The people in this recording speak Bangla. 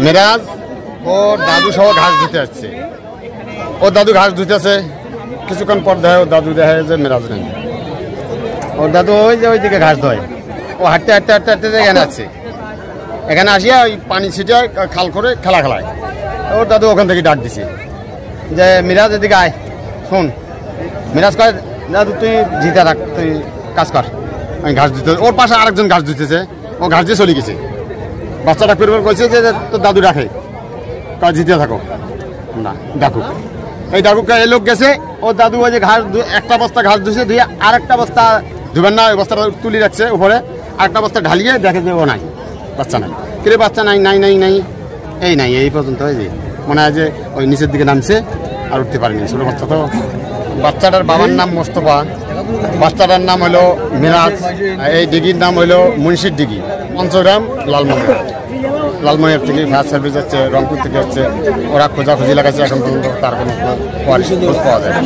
মেরাজ ও দাদু সহ ঘাস দিতে আসছে। ও দাদু ঘাস ধুতেছে, কিছুক্ষণ পর দেয় ও দাদু দেখে যে মেরাজ নেই। ওর দাদু ওই যে ওইদিকে ঘাস ধোয়। ও হাঁটতে হাঁটতে হাঁটতে হাঁটতে এখানে আসছে। এখানে আসিয়া ওই পানি ছিটিয়ে খাল করে খেলা খেলায়। ওর দাদু ওখান থেকে ডাক দিছে যে মিরাজ এদিকে আয়, শোন। মিরাজ কয় দাদু তুই জিতে রাখ, তুই কাজ কর, আমি ঘাস দিতে। ওর পাশে আরেকজন ঘাস দিতেছে, ও ঘাস দিয়ে চলে গেছে। বাচ্চাটা পরিবার কইছে যে তোর দাদু ডাকে, কয় জিতে থাকো না ডাকুক। এই ডাকুক এই লোক গেছে, ও দাদু ওই যে ঘাস একটা বস্তা ঘাস ধুছে, ধুয়ে আরেকটা বস্তা ধুবেন না, ওই বস্তাটা তুলি রাখছে উপরে, আরেকটা বস্তা ঢালিয়ে দেখে যে ও নাই, বাচ্চা নাই। কিন্তু বাচ্চা নাই নাই নাই নাই এই নাই, এই পর্যন্ত ওই যে মনে হয় যে ওই নিচের দিকে নামছে আর উঠতে পারেনি ছোটো বাচ্চা। তো বাচ্চাটার বাবার নাম মোস্তফা, বাচ্চাটার নাম হলো মিরাজ, এই ডিগির নাম হলো মুন্সির ডিগি, পঞ্চগ্রাম লালমনিরহাট থেকে ফায়ার সার্ভিস হচ্ছে, রংপুর থেকে হচ্ছে। ওরা খোঁজাখুঁজি লাগাচ্ছে, এখন পর্যন্ত তার কোনো খোঁজ পাওয়া যায় না।